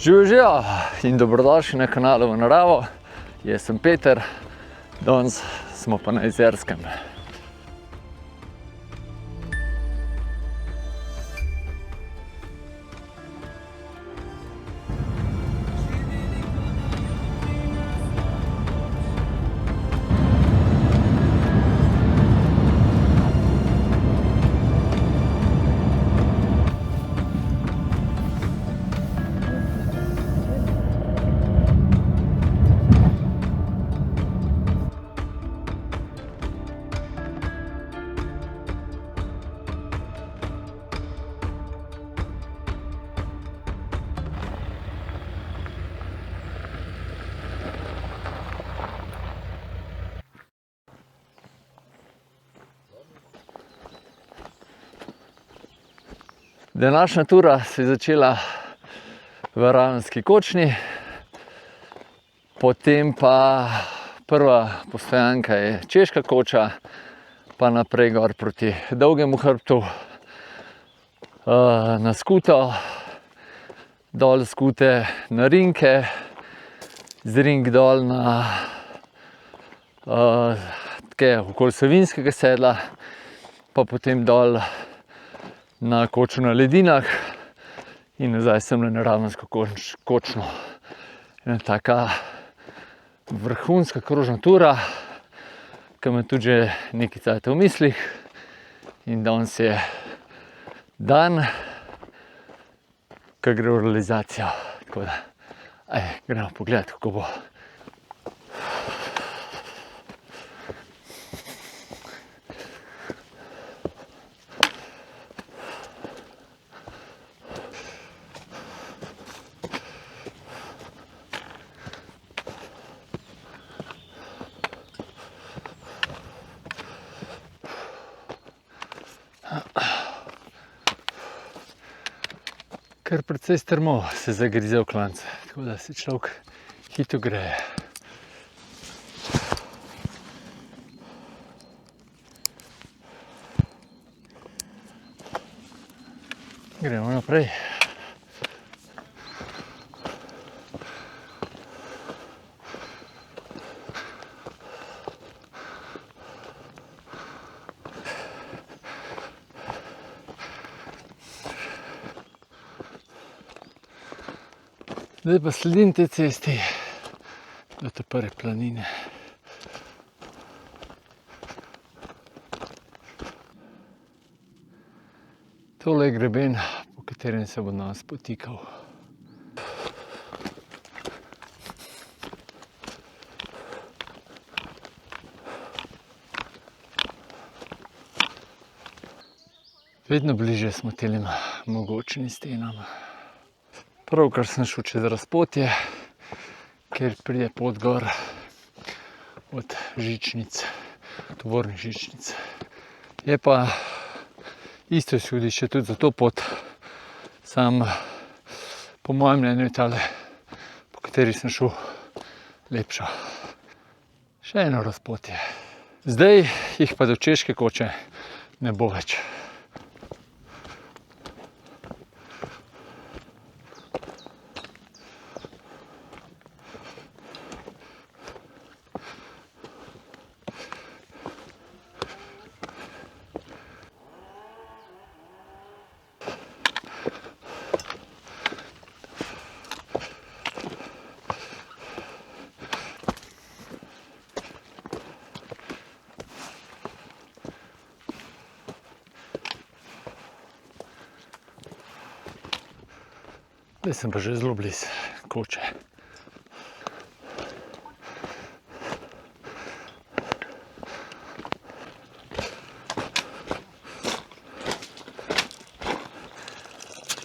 Živijo in dobrodošli na kanalu V naravo. Jaz sem Peter, danes smo pa na Jezerskem. Današnja tura se je začela v Ravenski Kočni, potem pa prva postojanka je Češka koča, pa naprej gor proti Dolgemu hrbtu, na Skuto, dol Skute na Rinke, z Rink dol na okoli Savinjskega sedla, pa potem dol na Kočo na Ledinah in nazaj sem na Ravensko Kočno. Ena taka vrhunska krožna tura, ki me tudi že nekaj cajta v mislih, in danes je dan, ki gre v realizacijo. Tako da, gremo pogledat, kako bo. Kar precej strmo se zagrize v klance, tako da se človek hitro greje. Gremo naprej. Zdaj pa sledim te cesti do te prve planine. Tole je greben, po katerem se bo danes potikal. Vedno bliže smo tem mogočnim stenam. Pravkar sem šel čez razpotje, kjer pride pot gor od žičnic, tovornih žičnic. Je pa isto izhodišče tudi za to pot, sam po mojem mnenju je tale, po kateri sem šel, lepša. Še eno razpotje. Zdaj jih pa do Češke koče ne bo več. Zdaj sem pa že zelo blizu Koče.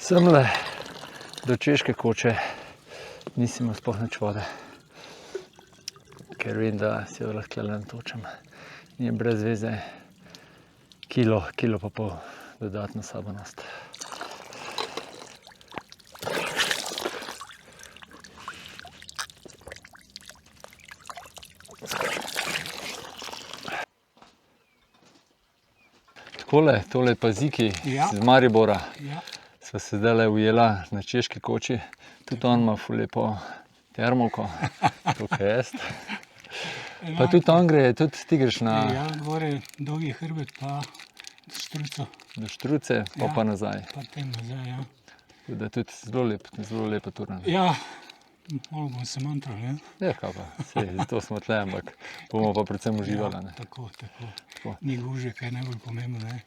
Semle do Češke koče nisem imel sploh nič vode, ker vem, da si jo lahko natočim. In je brez veze kilo pa pol dodatno sabo nositi. Tole je pa Ziki iz Maribora. Sva se zdajle ujela na Češki koči. Tudi on ima ful lepo termovko, to kaj jaz. Pa tudi on gre, tudi ti greš na... Ja, gore Dolgi hrbet pa Štruco. Do Štruce, pa nazaj. Pa tem nazaj, ja. Tako da tudi zelo lepa tura. Ja, malo bom se mantral, ne? Ja, kaj pa, sej, zato smo tle, ampak bomo pa predvsem uživali, ne. Tako. Ni gužve, kaj je najbolj pomembno, ne?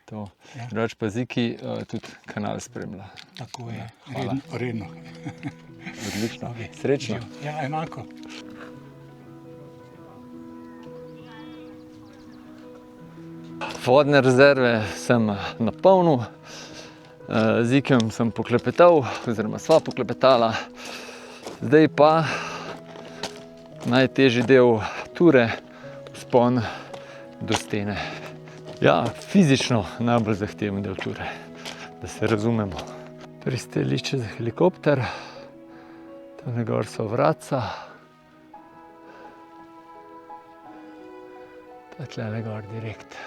To. Ja. Drugače pa Ziki tudi kanal spremlja. Tako je, Hvala. redno. Odlično, srečno. Ja, enako. Vodne rezerve sem napolnil, z Zikijem sem poklepetal, oziroma sva poklepetala. Zdaj pa najtežji del ture, vzpon do stene. Ja, fizično najbolj zahteven del ture, da se razumemo. Pristelišče za helikopter, tam gor so vratca, pa tlele gor direkt.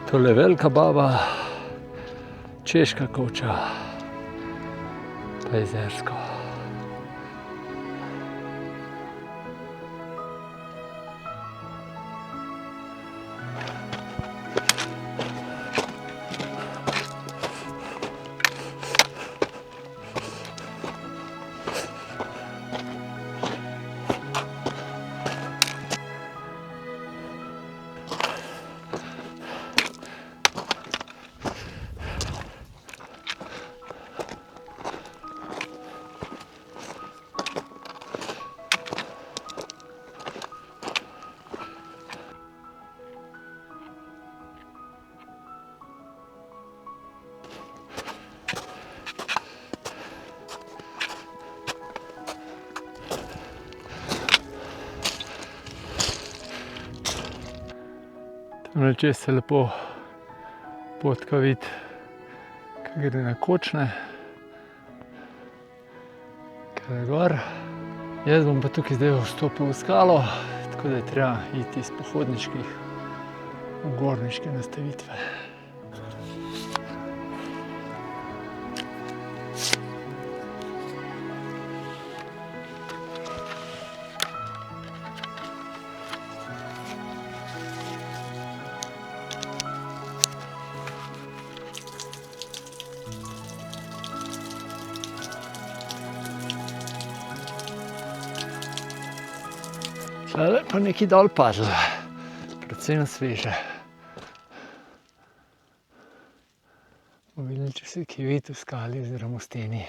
Tole je velika baba, Češka koča, pa jezersko. Tamle čez se lepo potka vidi, kaj gre na Kočne, kaj je gor. Jaz bom pa tukaj zdaj vstopil v skalo, tako da je treba iti iz pohodniških v gorniške nastavitve. Tale pa nekaj dol padlo, predvsem sveže. Bomo videli, če se kaj vidi v skali oziroma v steni.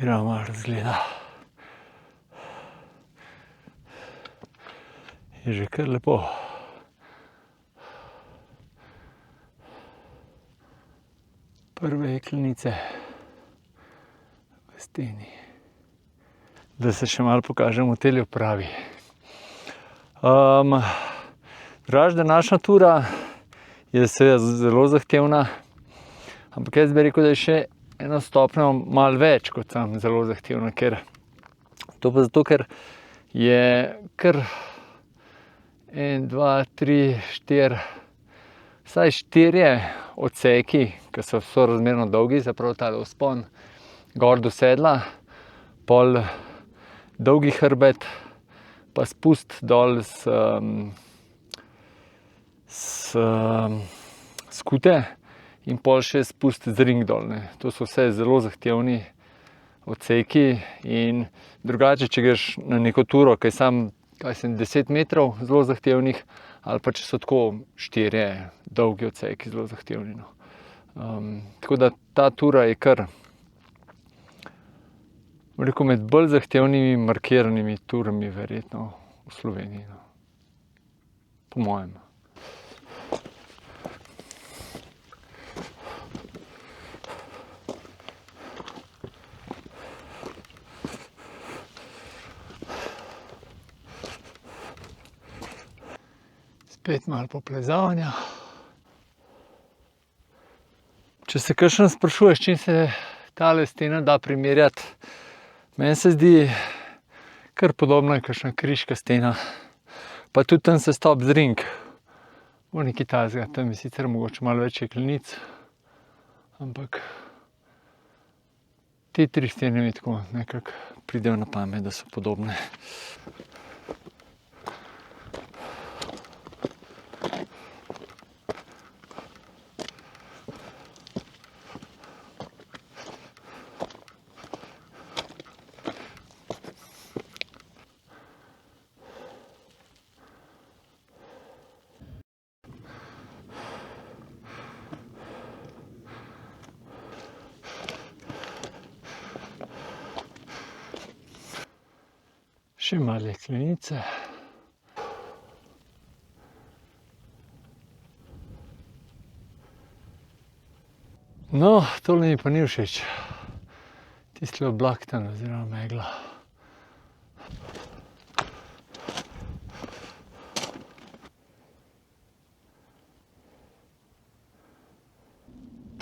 Gremo malo razgleda. Je že kar lepo. Prve jeklenice v steni. Da se še malo pokažem v tej opravi. Drugače, današnja tura je seveda zelo zahtevna, ampak jaz bi rekel, da je še eno stopnjo malo več kot tam zelo zahtevna, to pa zato, ker je kar 1, 2, 3, 4, vsaj 4 odseki, ki so sorazmerno dolgi, se pravi tale vzpon gor do sedla, pol Dolgi hrbet, pa spust dol s Skute in pol še spust z Ring dol. To so vse zelo zahtevni odseki in drugače, če greš na neko turo, ki je samo 10 metrov zelo zahtevnih, ali pa če so tako 4 dolgi odseki zelo zahtevni. Tako da ta tura je kar rekel, med bolj zahtevnimi markiranimi turami verjetno v Sloveniji. No. Po mojem. Spet malo poplezavanja. Če se kakšen sprašuje, s čim se tale stena da primerjati, meni se zdi kar podobna je kakšna kriška stena. Pa tudi tam se stop drink. Bo nekaj takega, tam je sicer mogoče malo več jeklenic, ampak te tri stene mi tako nekako pridejo na pamet, da so podobne. Še malo jeklenice. No, tole mi pa ni všeč. Tisti oblak tam oziroma megla.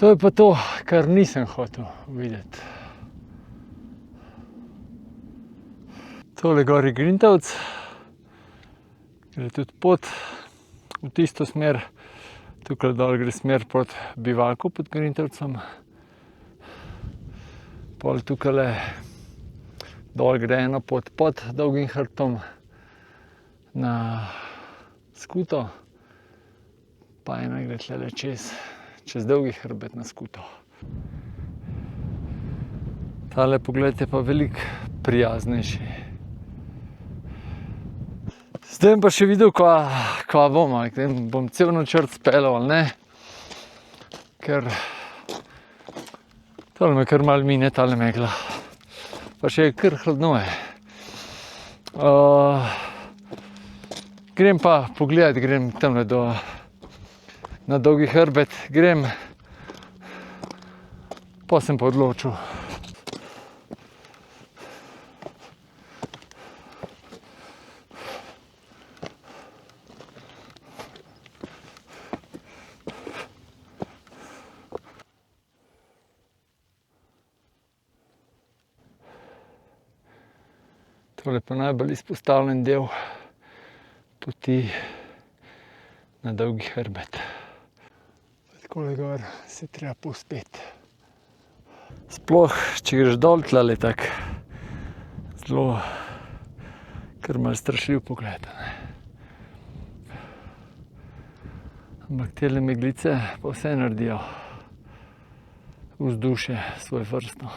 To je pa to, kar nisem hotel videti. Tole gor je Grintavc, gre tudi pot v tisto smer, tukaj dol gre smer proti bivaku pod Grintavcem. Pol tukaj dol gre ena pot pod Dolgim hrbtom na Skuto, pa ena gre tlele čez Dolgi hrbet na Skuto. Tale pogled je pa veliko prijaznejši. Zdaj bom pa še videl, kva bom, bom cel načrt speljal ali ne, ker tole me kar malo mine, tale megla, pa še je kar hladno je. Grem pa pogledat, grem tamle na Dolgi hrbet, grem, pa sem pa odločil. Tole pa najbolj izpostavljen del poti na Dolgi hrbet. Takole gor se treba povzpeti. Sploh, če greš dol tlele tak zelo kar malo strašljiv pogled. Ampak tele meglice pa vse naredijo vzdušje svojevrstno.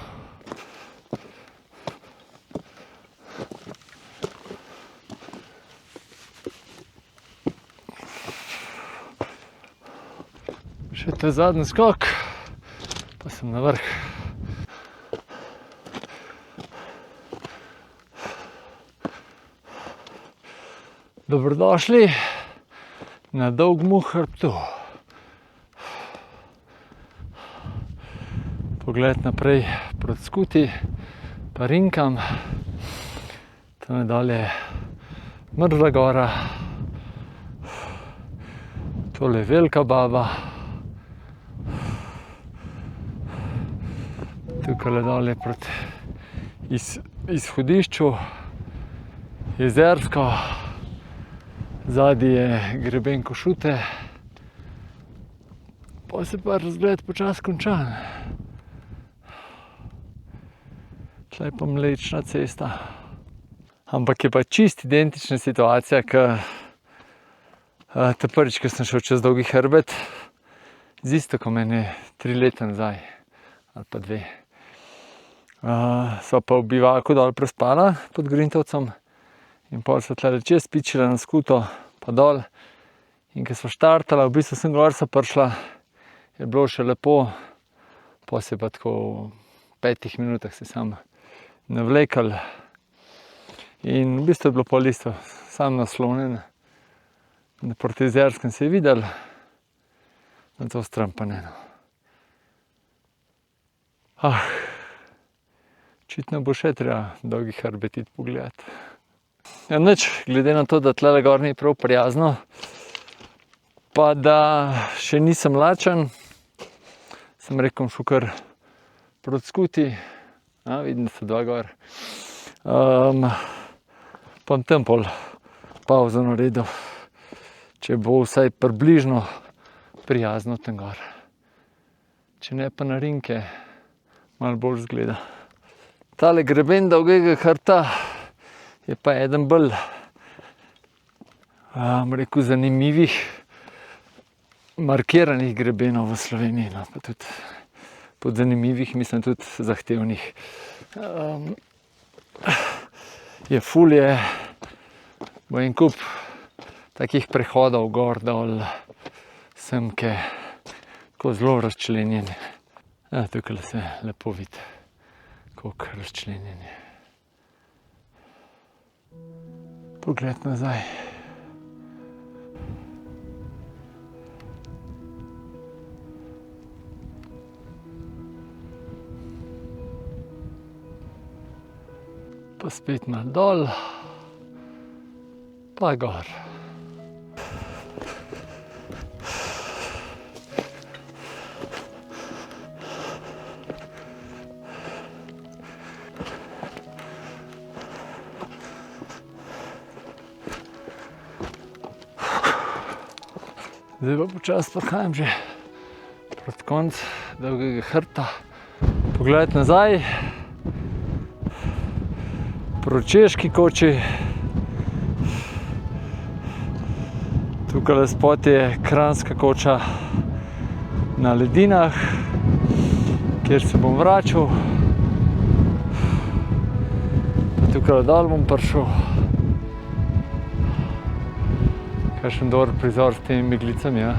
Še ta zadnji skok, pa sem na vrh. Dobrodošli na Dolgem hrbtu. Pogled naprej proti Skuti, pa Rinkam. Tam dalje Mrzla gora. Tole je Velika Baba. Tukaj dalje proti izhodišču, Jezersko, zadaj je greben Košute, pa se pa razgled počasi konča. Tle je pa Mlečna cesta. Ampak je pa čisto identična situacija, kot ta prvič, ko sem šel čez Dolgi hrbet, z Iztokom ene 3 leta nazaj, ali pa 2. Sva pa v bivaku dol prespala pod Grintavcem in pol sva tle čez pičila na Skuto pa dol. In ko sva štartala, v bistvu sem gor sva prišla, je bilo še lepo, pa se pa tako v 5 minutah se sam navlekli. In v bistvu je bilo pol isto, sam naslonjen. Proti Jezerskem se je videl, na to stran pa ne. Očitno bo še treba Dolgi hrbet iti pogledati. Ja, nič, glede na to, da tlele gor ni prav prijazno, pa da še nisem lačen, sem rekel, šel kar proti skuti. Vidim, da so dva gor. Pa tam pol pauzo naredil, če bo vsaj približno prijazno tam gor. Če ne pa na rinke, malo bolj zgleda. Tale greben Dolgega hrbta je pa eden bolj, rekel, zanimivih markiranih grebenov v Sloveniji, no, pa tudi pod zanimivih, mislim tudi zahtevnih. Je ful je, bo en kup takih prehodov gor, dol, semke, tako zelo razčlenjeni. Tukaj se lepo vidi, koliko razčlenjeni. Pogled nazaj. Pa spet malo dol, pa gor. Zdaj pa počasi prihajam že proti koncu Dolgega hrbta. Pogled nazaj. Proti Češki koči. Tukaj spod je Kranjska koča na ledinah, kjer se bom vračal. Tukaj dol bom prišel. Kakšen dober prizor s temi meglicami, ja.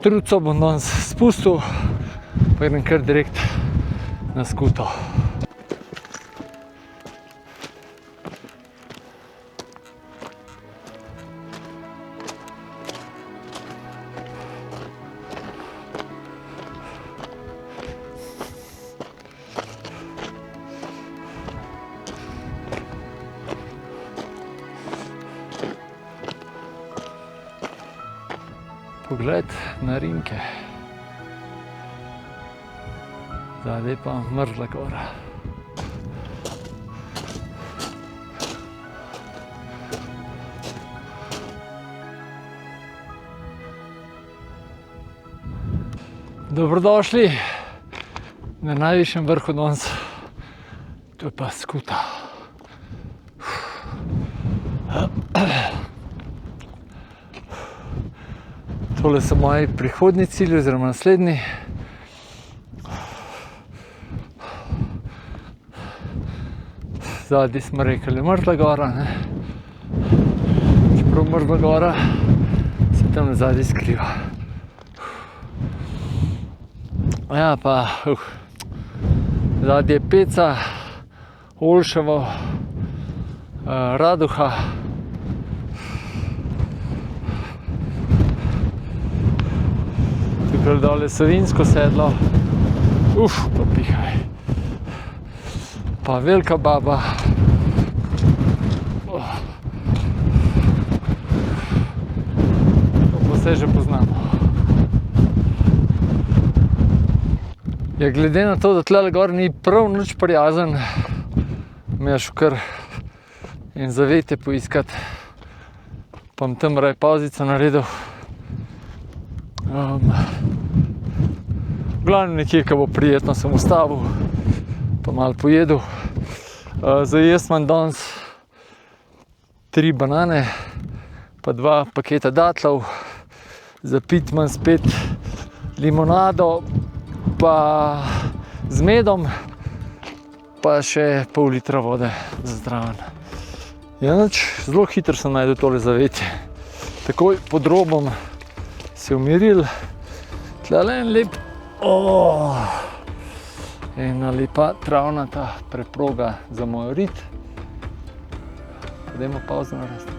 Štruco bom danes spustil, pa idem kar direkt na skuto. Pogled na rinke. Zadaj pa Mrzla gora. Dobrodošli na najvišjem vrhu danes. To je pa skuta. Tole so moji prihodnji cilji oziroma naslednji. Zadnji smo rekli Mrzla gora, ne. Čeprav Mrzla gora se tam zadnji skriva. Ja, pa zadnji je Peca, Olševo, Raduha. Tukaj dol je Savinjsko sedlo. Pa pihaj. Pa Velika Baba. To vse že poznamo. Ja, glede na to, da tle gor ni prav nič prijazen, me je šel kar in zavetje poiskati. Pa bom tam raje pauzico naredil. V glavnem nekje, ko bo prijetno, sem ustavil, pa malo pojedel. Zdaj jaz imam danes 3 banane, pa 2 paketa datlov. Za pit imam spet limonado, pa z medom, pa še pol litra vode za zraven. Ja, nič, zelo hitro sem najdel tole zavetje. Takoj pod robom se je umiril. Tlele en lep, ena lepa travnata preproga za moj rit. Dajmo pauzo narediti.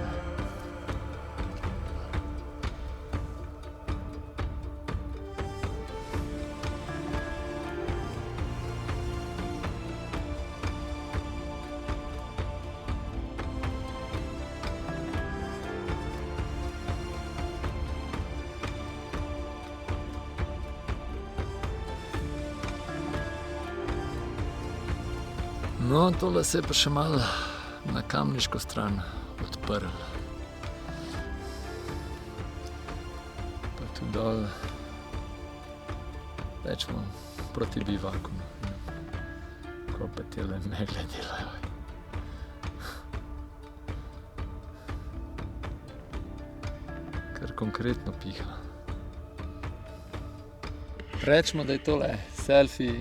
No, tole se je pa še malo na kamniško stran odprl. Pa tu dol rečemo proti bivaku. Ko pa tele megle delajo. Kar konkretno piha. Rečemo, da je tole selfie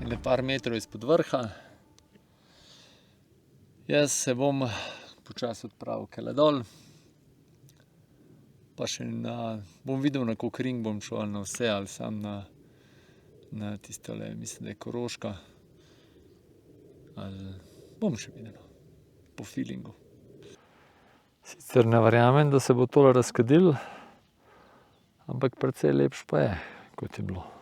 in par metrov izpod vrha. Jaz se bom počasi odpravil kele dol, pa še bom videl, na koliko ring bom šel, ali na vse, ali sam na tistole, mislim, da je Koroška, ali bom še videl, po feelingu. Sicer ne verjamem, da se bo tole razkadilo, ampak precej lepše pa je, kot je bilo.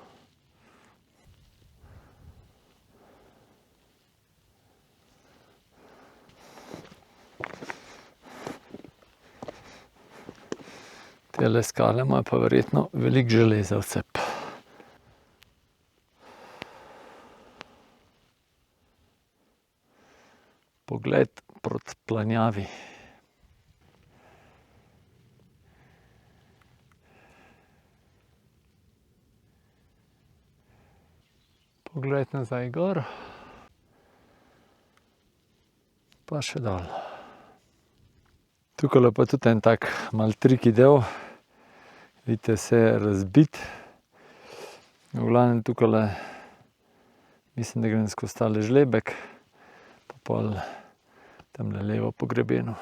Tele skale imajo pa verjetno veliko železa v cep. Pogled proti planjavi. Pogled nazaj gor. Pa še dol. Tukaj pa tudi en tak mal triki del. Vidite, vse je razbit. V glavnem tukaj mislim, da grem skozi tale žlebek, pa pol tamle levo po grebenu.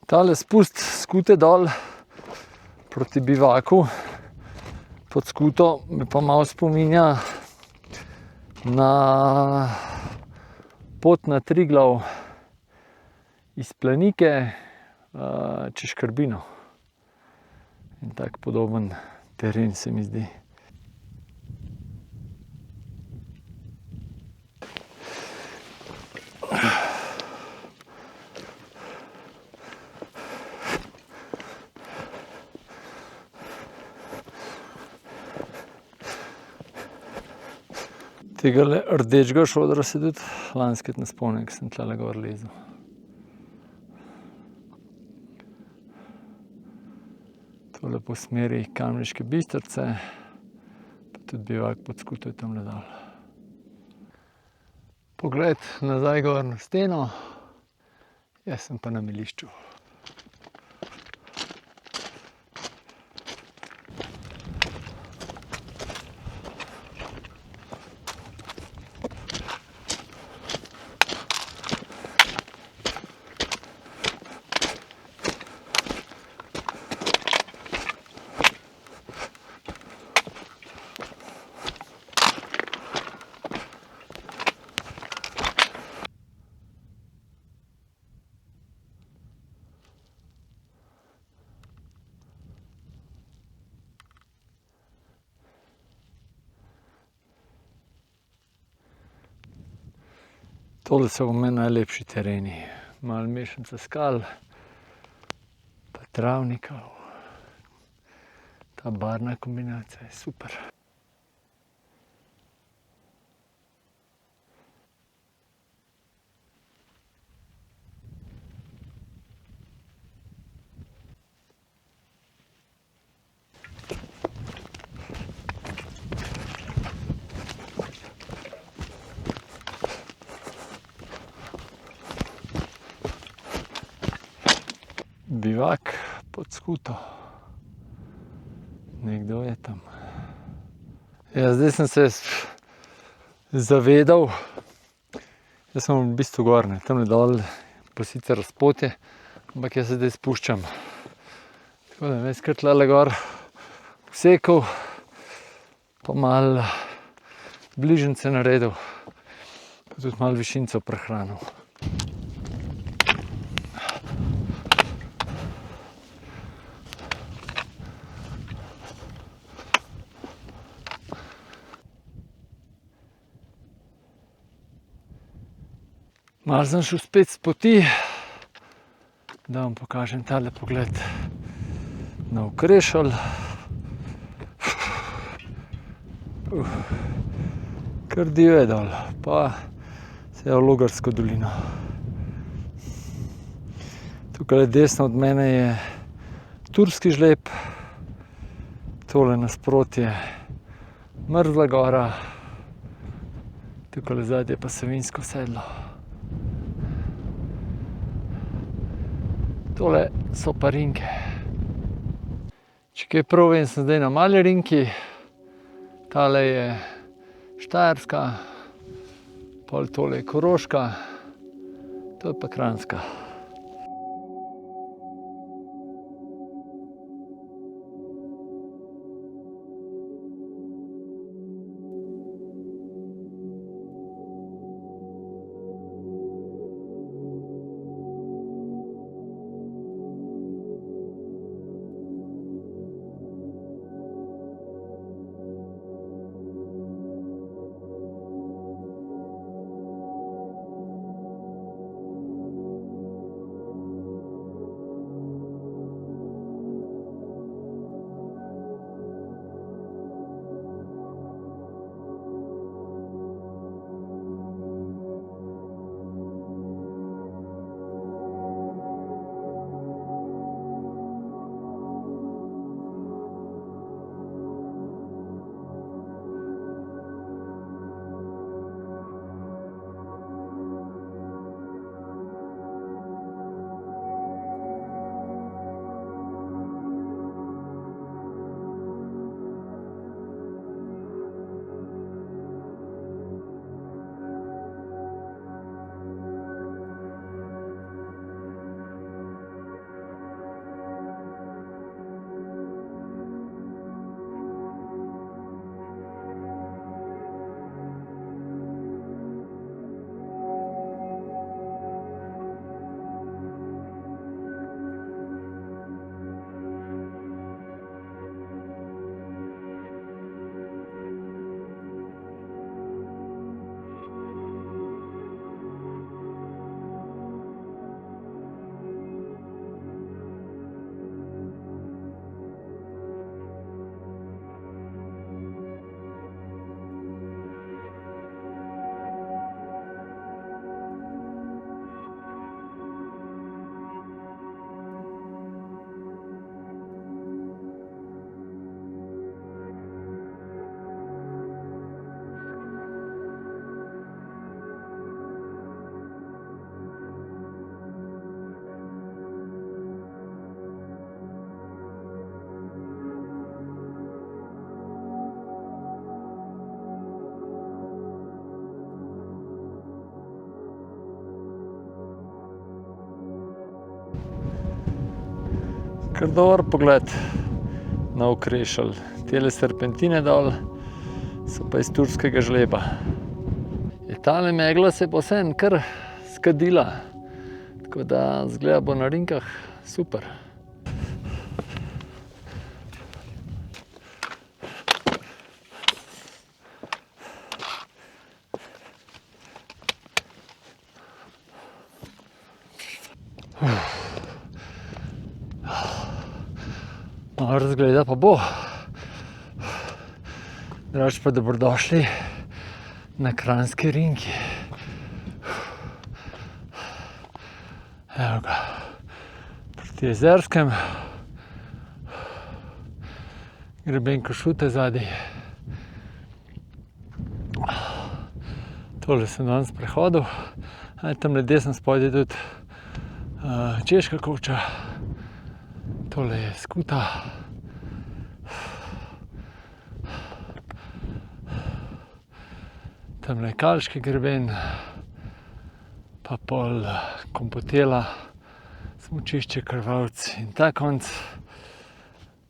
Tale spust skute dol proti bivaku pod skuto me pa malo spominja na pot na Triglav iz Planike čez Škrbino. In tak podoben teren se mi zdi. Tega rdečega šodra se tudi lanskrat ne spomnim, ko sem tlele gor lezel. Tole po smeri Kamniške Bistrice, pa tudi bivak pod skuto je tamle dol. Pogled nazaj gor na steno, jaz sem pa na Melišču. Tole so v meni najlepši tereni. Malo mešanica skal, pa travnikov. Ta barvna kombinacija je super. Bivak pod skuto. Nekdo je tam. Ja, zdaj sem se zavedal, jaz sem v bistvu gor, ne, tamle dol, pa sicer razpotje, ampak jaz se zdaj spuščam. Tako da veš, kar tlele gor vsekal, pa malo bližnjice naredil, pa tudi malo višincev prehranil. Malo sem šel spet s poti, da vam pokažem tale pogled na Okrešelj. Kar divje dol, pa vse v Logarsko dolino. Tukaj desno od mene je Turski žleb, tole nasprotje Mrzla gora, tukaj zadnje pa Savinjsko sedlo. Tole so pa Rinke. Če kaj prav vem, sem zdaj na Mali Rinki, tale je Štajerska, pol tole je Koroška, to je pa Kranjska. Kar dober pogled na Okrešelj. Tele serpentine dol so pa iz Turskega žleba. Tale megla se pa vseeno kar skadila, tako da izgleda bo na Rinkah super. Malo razgleda pa bo. Drugače pa dobrodošli na Kranjski ringi. Evo ga, proti Jezerskem. Greben Košute zadaj. Tole sem danes prehodil. Tamle desno spodaj je tudi Češka Koča. Tole je Skuta. Tamle je Kalški greben, pa pol Kompotela, smučišče Krvavec in ta konc.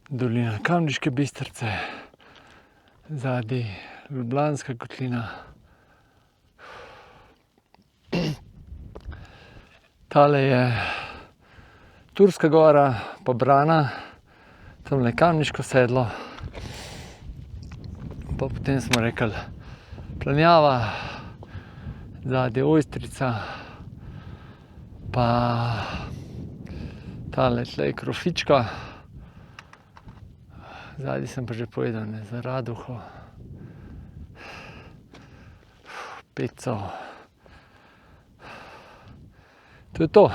Dolina Kamniške Bistrice, zadaj Ljubljanska kotlina. Tale je Turska gora, pa Brana, tamle je Kamniško sedlo. Pa potem smo rekli Planjava, zadaj Ojstrica, pa tale tle je Krofička. Zadaj sem pa že povedal, ne, za Raduho, Peco. To je to.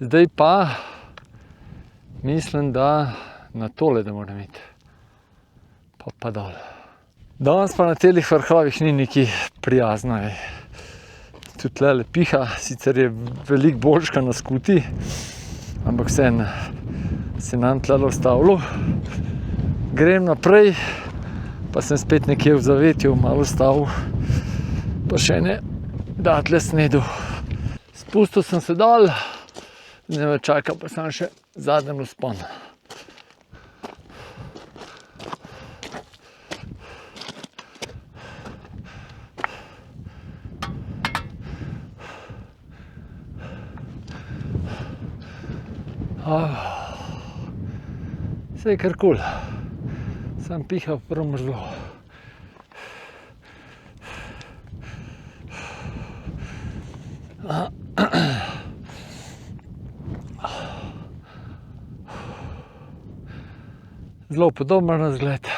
Zdaj pa mislim, da na tole, da moram iti. Pa dol. Danes pa na telih vrhovih ni neki prijazno. Tudi tlele piha, sicer je veliko boljška na Skuti, ampak vseeno se nam tlele ustavilo. Grem naprej, pa sem spet nekje v zavetju malo ustavil, pa še ne datle snedel. Spustil sem se dol, zdaj me čaka pa samo še zadnji vzpon. Vse je kar kul. Sam piha prav mrzlo. Zelo podoben razgled.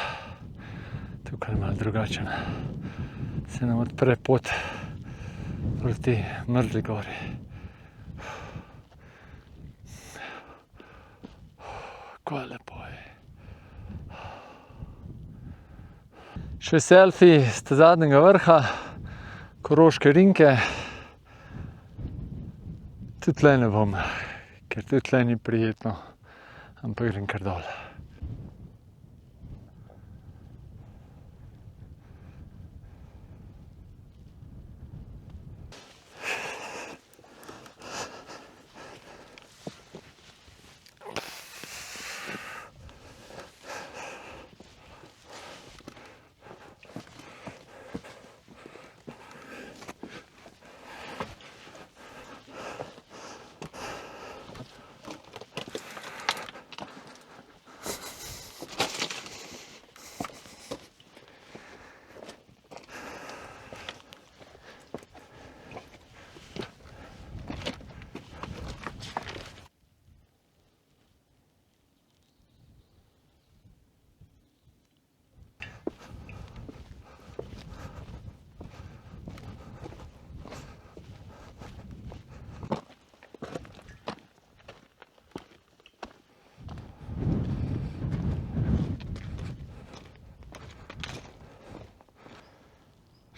Tukaj je malo drugačen. Se nam odpre pot proti Mrzli gori. Kaj lepo je. Še selfie z zadnjega vrha Koroške rinke. Tudi tle ne bom, ker tudi tle ni prijetno, ampak grem kar dol.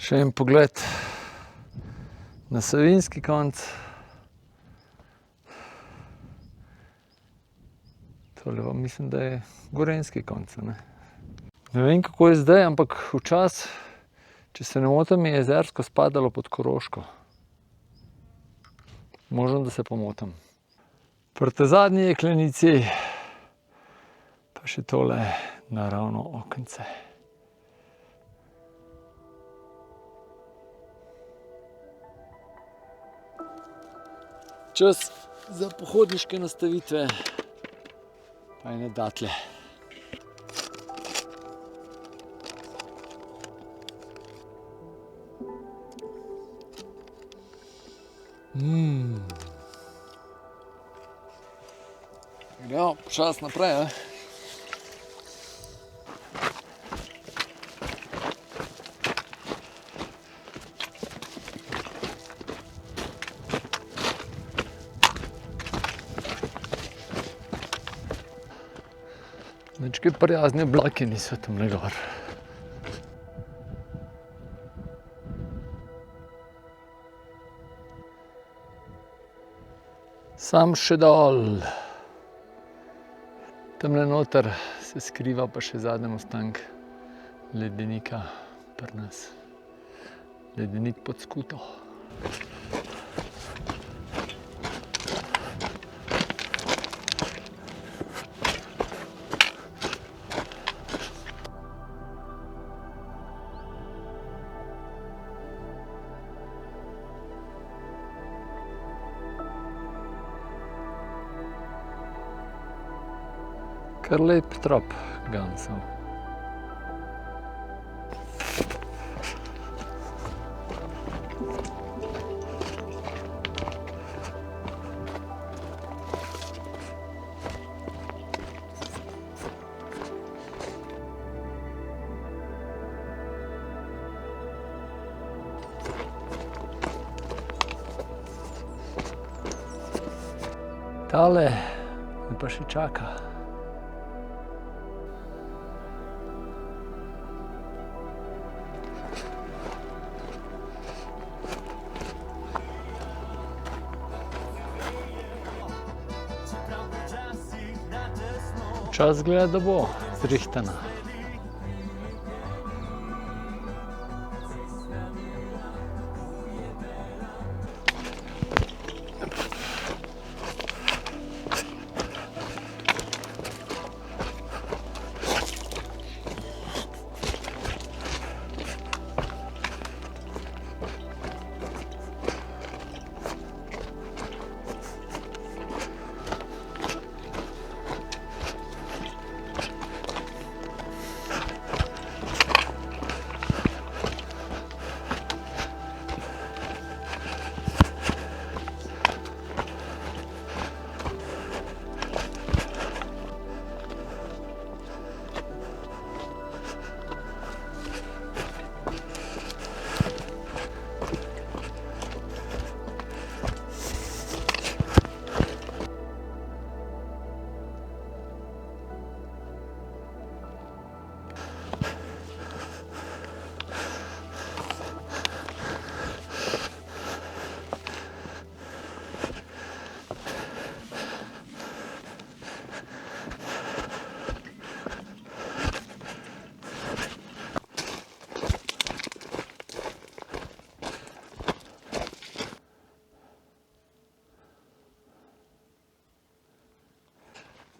Še en pogled na Savinjski konec. Tole pa mislim, da je Gorenjski konec. Ne vem, kako je zdaj, ampak včasih, če se ne motim, je Jezersko spadalo pod Koroško. Možno, da se pomotim. Proti zadnji jeklenici pa še tole naravno okence. Čas za pohodniške nastavitve, pa ene datlje. Gremo počasi naprej, Kakšne prijazne oblake niso tamle gor. Sam še dol. Tamle noter se skriva pa še zadnji ostank ledenika pri nas. Ledenik pod Skuto. Kar lep trop gansov. Tale me pa še čaka. Čas gleda, da bo zrihtana.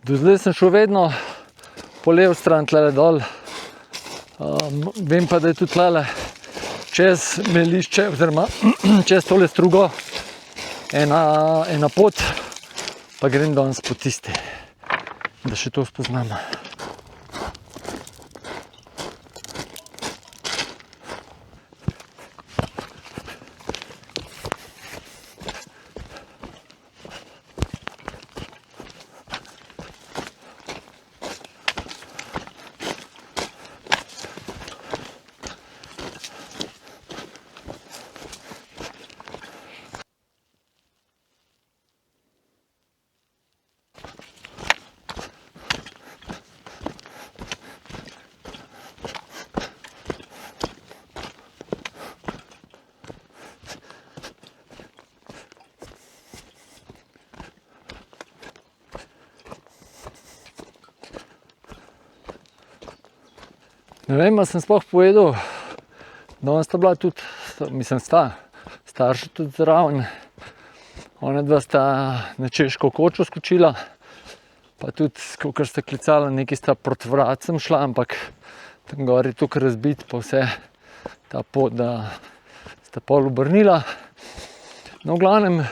Do zdaj sem šel vedno po levo stran tlele dol. Vem pa, da je tudi tlele čez melišče oziroma čez tole strugo ena pot, pa grem danes po tisti, da še to spoznam. Ne vem, a sem sploh povedal, danes sta bila tudi, mislim starša tudi zraven. Ona dva sta na Češko kočo skočila, pa tudi, kakor sta klicala, nekaj sta proti vracem šla, ampak tam gor je tukaj razbit, pa vse ta pot, da sta pol obrnila. No, v glavnem,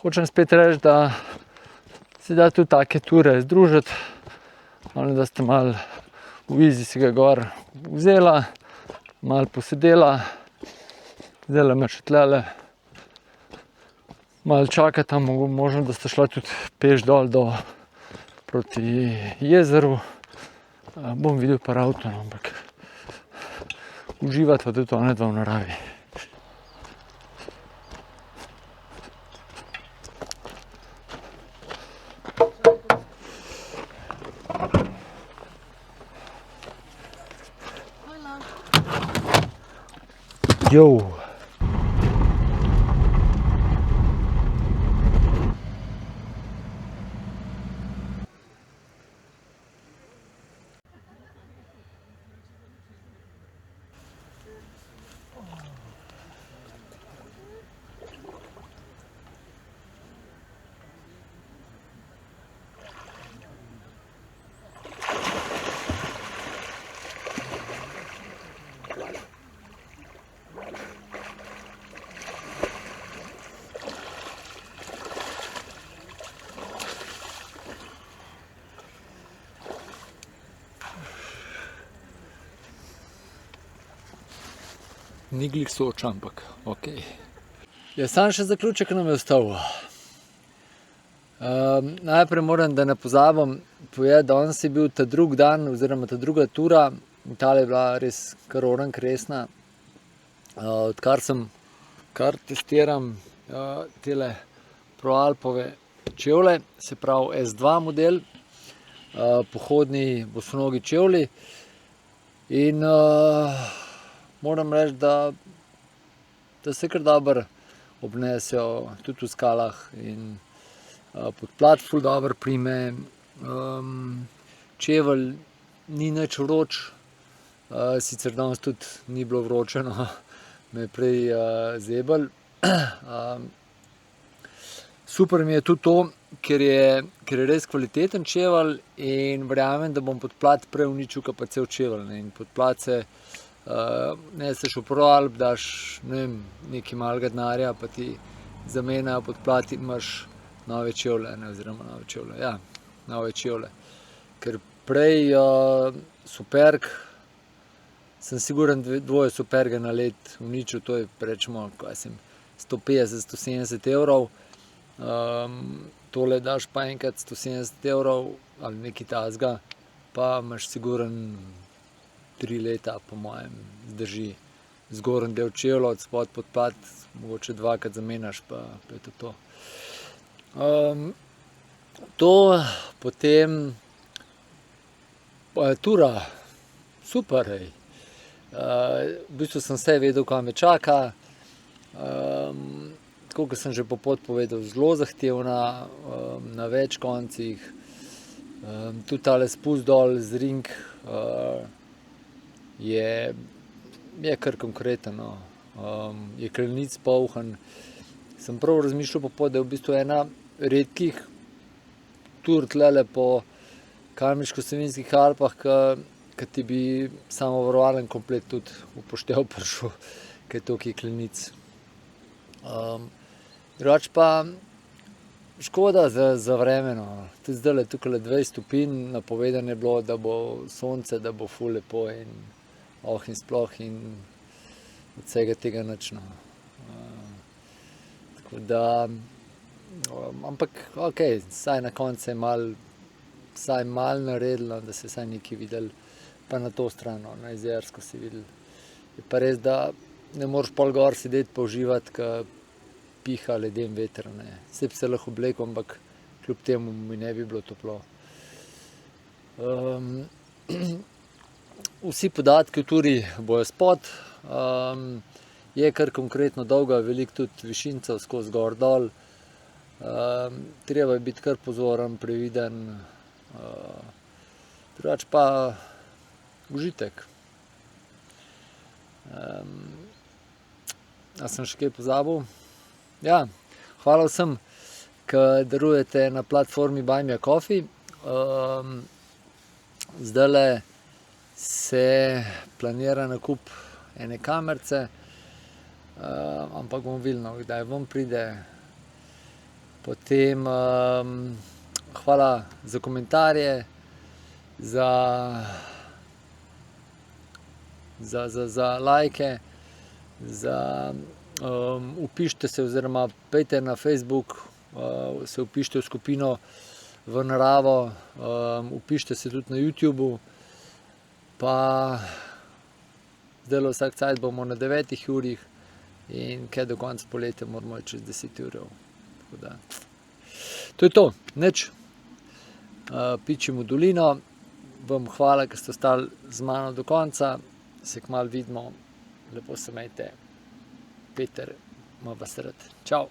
hočem spet reči, da se da tudi take ture združiti, da sta malo v izi si ga gor vzela, malo posedela, zdajle me še tlele malo čakata, možno, da sta šla tudi peš dol proti jezeru. Bom videl par avto, ampak uživata tudi one dva v naravi. Jo. Ni glih soč, ampak ok. Ja, sam še zaključek nam je ostal. Najprej moram, da ne pozabim povedati, danes je bil ta drugi dan oziroma ta druga tura. Tale je bila res kar orenk resna. Odkar testiram tele Proalpove čevlje, se pravi S2 model, pohodni bosonogi čevlji. In moram reči, da se kar dobro obnesejo tudi v skalah in podplat ful dobro prime. Čevelj ni nič vroč, sicer danes tudi ni bilo vroče, no, me je prej zeblo. Super mi je tudi to, ker je res kvaliteten čevelj in verjamem, da bom podplat prej uničil, kot pa cel čevelj. In podplat se neseš v Proalp, daš, ne vem, nekaj malega denarja, pa ti zamenjajo podplat in imaš nove čevlje, nove čevlje. Ker prej superg, sem siguren, dvoje superge na let uničil, to je rečemo, 150-170 evrov. Tole daš pa enkrat 170 evrov ali nekaj takega, pa imaš siguren 3 leta, po mojem, zdrži zgornji del čevlja, od spod podplat, mogoče 2krat zamenjaš, pa je to to. To potem tura, super, hej. V bistvu sem vse vedel, kaj me čaka. Tako kot sem že po pot povedal, zelo zahtevna, na več koncih. Tudi tale spust dol z ring je kar konkreten, no. Je kralnic poln. Sem prav razmišljal po pot, da je v bistvu ena redkih tur tlele po Kamniško-Savinjskih Alpah, ki ti bi samo varovalen komplet tudi upoštev prišel, ker je toliko jeklenic. Drugače pa škoda za vreme, no. Tudi zdajle tukajle 20 stopinj, napovedano je bilo, da bo sonce, da bo ful lepo in in sploh in od vsega tega nič, no. Tako da, ampak okej, vsaj na koncu je vsaj malo naredilo, da se vsaj nekaj videlo, pa na to stran, no, na Jezersko si videl. Je pa res, da ne moreš pol gor sedeti pa uživati, ke piha leden veter, ne. Saj bi se lahko oblekel, ampak kljub temu mi ne bi bilo toplo. Vsi podatki v turi bojo spod. Je kar konkretno dolga, veliko tudi višincev skozi gor dol. Treba je biti kar pozoren, previden. Drugače pa užitek. A sem še kaj pozabil? Ja, hvala vsem, ki darujete na platformi Buy Me a Coffee. Zdajle se planira nakup ene kamerice, ampak bomo videli, no, kdaj ven pride. Potem hvala za komentarje, za lajke, vpišite se oziroma pejte na Facebook, se vpišite v skupino V naravo, vpišite se tudi na YouTubu, pa zdajle vsak cajt bomo na 9 urih in kaj do konca poletja moramo čez 10 urov. Tako da, to je to, nič. Pičimo dolino, vam hvala, ker ste ostali z mano do konca, se kmalu vidimo, lepo se imejte, Peter, ima vas rad. Čau!